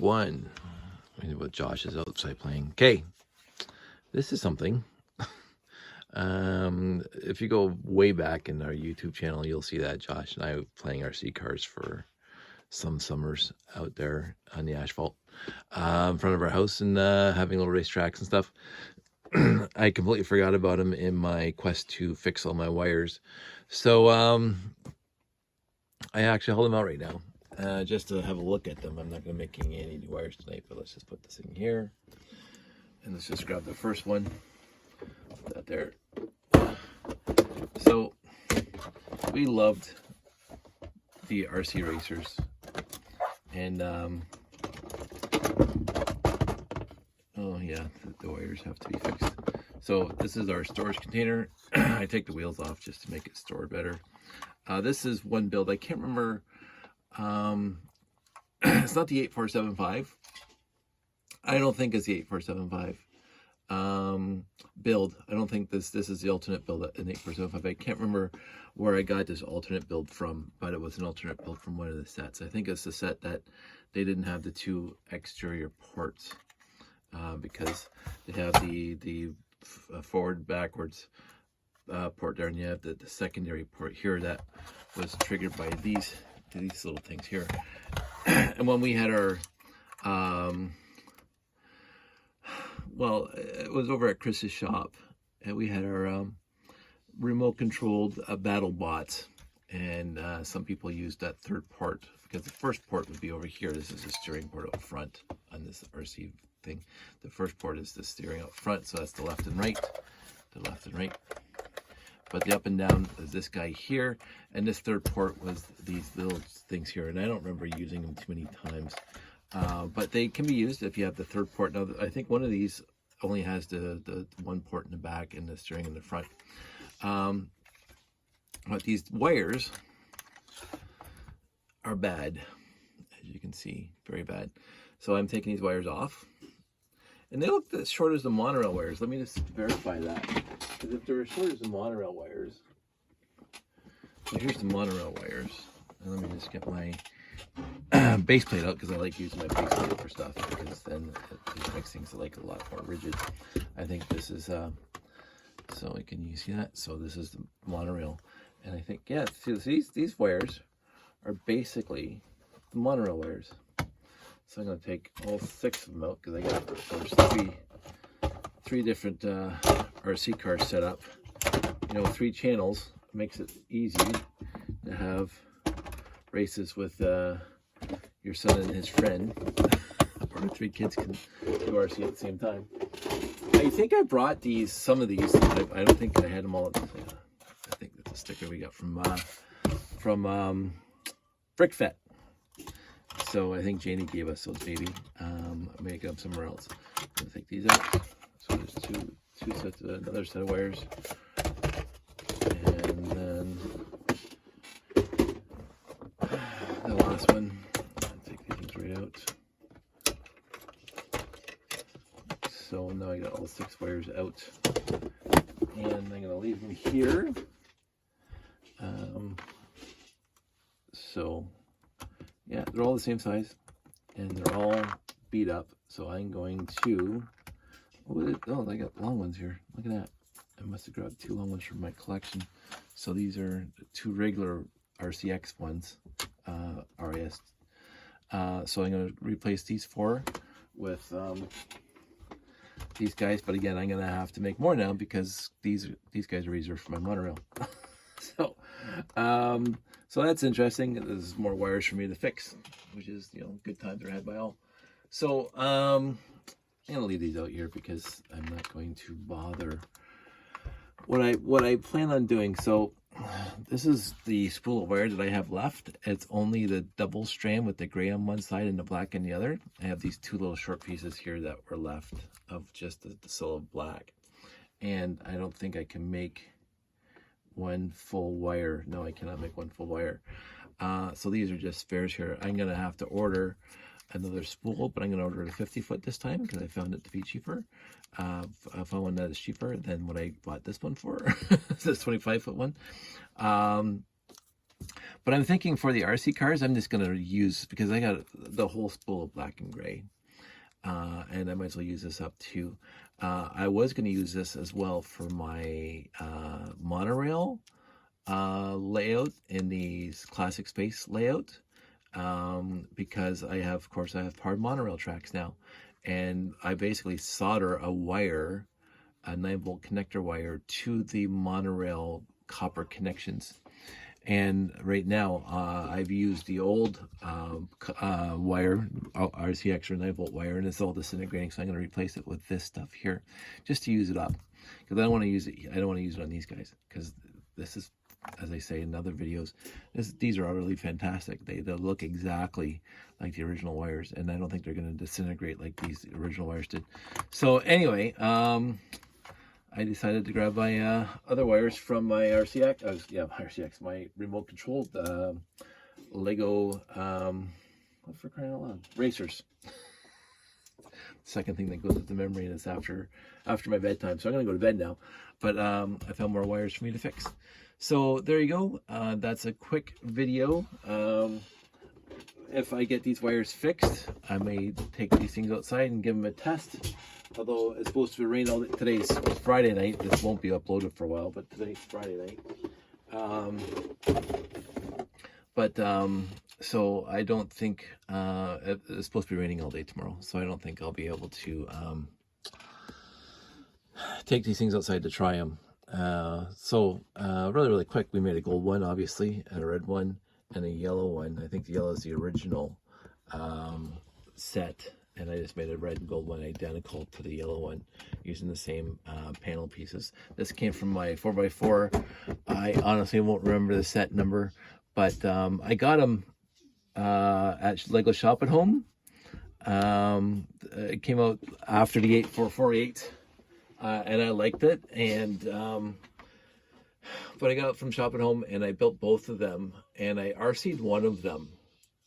one. With Josh is outside playing. Okay, this is something. If you go way back in our YouTube channel, you'll see that Josh and I playing RC cars for some summers out there on the asphalt in front of our house and having little racetracks and stuff. I completely forgot about him in my quest to fix all my wires. So I actually hold them out right now just to have a look at them. I'm not going to be making any new wires tonight, but let's just put this in here. And let's just grab the first one. Put that there. So we loved the RC racers. And oh yeah, the wires have to be fixed. So this is our storage container. I take the wheels off just to make it store better. This is one build. I can't remember. It's not the 8475. I don't think it's the 8475 build. I don't think this is the alternate build in 8475. I can't remember where I got this alternate build from, but it was an alternate build from one of the sets. I think it's the set that they didn't have the two exterior ports because they have the forward backwards port there, and you have the secondary port here that was triggered by these little things here. And when we had our well, it was over at Chris's shop, and we had our remote controlled battle bots, and some people used that third port because the first port would be over here. This is the steering port up front on this RC thing. The first port is the steering up front, so that's the left and right, but the up and down is this guy here, and this third port was these little things here, and I don't remember using them too many times. But they can be used if you have the third port. Now, I think one of these only has the one port in the back and the steering in the front. But these wires are bad, as you can see, very bad. So I'm taking these wires off. And they look as short as the monorail wires. Let me just verify that. Because if they're as short as the monorail wires, so here's the monorail wires. And let me just get my base plate out, because I like using my base plate for stuff, because then it makes things like a lot more rigid. I think this is so can you see that? So this is the monorail, and I think, yeah, see these wires are basically the monorail wires. So I'm going to take all 6 of them out, because I got there's three different RC cars set up. 3 channels makes it easy to have races with your son and his friend, or 3 kids can do RC at the same time. I think I brought some of these. I don't think I had them all. I think that's a sticker we got from BrickFet. So I think Janie gave us those, maybe. I may have got them somewhere else. I'll take these out. So there's two sets, another set of wires, and then the last one. I'll take these things right out. So now I got all 6 wires out, and I'm going to leave them here. So yeah, they're all the same size, and they're all beat up. So I'm going to, oh, I got long ones here. Look at that. I must have grabbed 2 long ones from my collection. So these are 2 regular RCX ones, RIS. So I'm going to replace these 4 with these guys, but again, I'm going to have to make more now, because these guys are reserved for my monorail. So that's interesting. There's more wires for me to fix, which is, good times are had by all. So I'm gonna leave these out here, because I'm not going to bother. What I plan on doing, so this is the spool of wire that I have left. It's only the double strand with the gray on one side and the black on the other. I have these 2 little short pieces here that were left of just the solid black, and I don't think I can make one full wire. No, I cannot make one full wire. So these are just spares here. I'm gonna have to order another spool, but I'm gonna order a 50-foot this time, because I found it to be cheaper. I found one that is cheaper than what I bought this one for. This 25-foot one. But I'm thinking for the RC cars, I'm just going to use, because I got the whole spool of black and gray. And I might as well use this up too. I was going to use this as well for my monorail layout in the classic space layout, because I have, of course, I have hard monorail tracks now, and I basically solder a 9-volt connector wire to the monorail copper connections. And right now, I've used the old wire, RCX or 9-volt wire, and it's all disintegrating. So I'm going to replace it with this stuff here, just to use it up, because I don't want to use it. I don't want to use it on these guys, because this is, as I say in other videos, these are really fantastic. They look exactly like the original wires, and I don't think they're going to disintegrate like these original wires did. So anyway, I decided to grab my other wires from my RCX, my remote controlled Lego, what for crying out loud, racers. Second thing that goes with the memory, and it's after my bedtime, so I'm gonna go to bed now. But I found more wires for me to fix. So there you go. That's a quick video. If I get these wires fixed, I may take these things outside and give them a test. Although it's supposed to rain all day. Today's Friday night. This won't be uploaded for a while, but today's Friday night. So I don't think it's supposed to be raining all day tomorrow. So I don't think I'll be able to take these things outside to try them. Really quick, we made a gold one, obviously, and a red one, and a yellow one. I think the yellow is the original set. And I just made a red and gold one identical to the yellow one using the same panel pieces. This came from my 4x4. I honestly won't remember the set number, but I got them at Lego Shop at Home. It came out after the 8448, and I liked it. But I got it from Shop at Home, and I built both of them, and I RC'd one of them,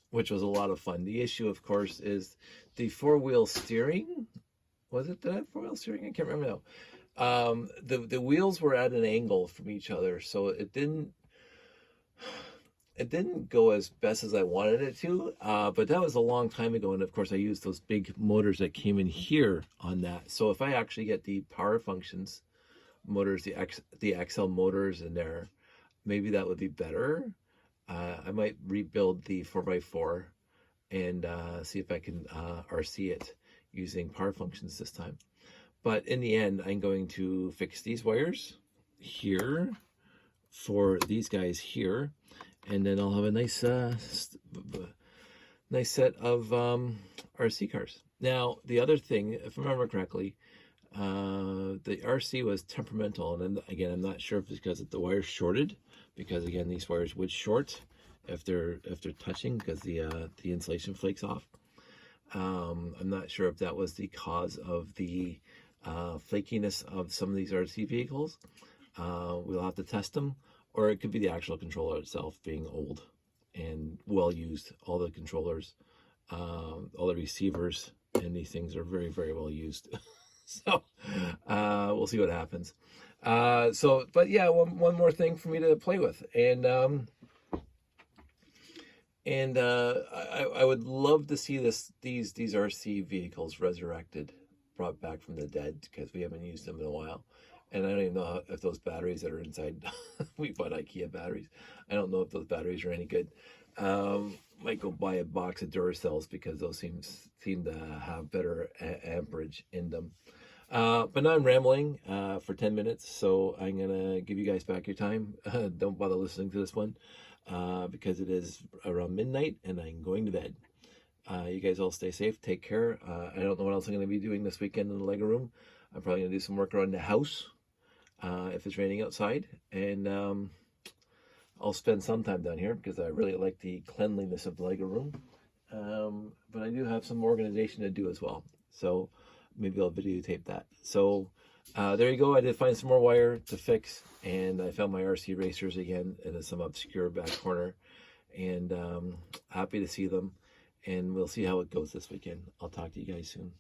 which was a lot of fun. The issue, of course, is the 4-wheel steering. Was it the 4-wheel steering? I can't remember now. The wheels were at an angle from each other, so it didn't go as best as I wanted it to. But that was a long time ago, and of course I used those big motors that came in here on that. So if I actually get the power functions motors, the XL motors in there, maybe that would be better. I might rebuild the 4x4 and see if I can RC it using power functions this time. But in the end, I'm going to fix these wires here for these guys here, and then I'll have a nice set of RC cars. Now, the other thing, if I remember correctly, the RC was temperamental, and then, again, I'm not sure if it's because the wires shorted, because again, these wires would short if they're touching, because the insulation flakes off. I'm not sure if that was the cause of the flakiness of some of these RC vehicles. We'll have to test them, or it could be the actual controller itself being old and well used. All the controllers, all the receivers, and these things are very, very well used. So we'll see what happens. But yeah, one more thing for me to play with, and I would love to see these RC vehicles resurrected, brought back from the dead, because we haven't used them in a while. And I don't even know if those batteries that are inside, we bought IKEA batteries. I don't know if those batteries are any good. Might go buy a box of Duracells, because those seem to have better amperage in them. But now I'm rambling for 10 minutes, so I'm going to give you guys back your time. Don't bother listening to this one, because it is around midnight and I'm going to bed. You guys all stay safe, take care. I don't know what else I'm going to be doing this weekend in the Lego room. I'm probably going to do some work around the house if it's raining outside. And I'll spend some time down here, because I really like the cleanliness of the Lego room. But I do have some organization to do as well. So maybe I'll videotape that. So there you go. I did find some more wire to fix, and I found my RC racers again in some obscure back corner, and happy to see them, and we'll see how it goes this weekend. I'll talk to you guys soon.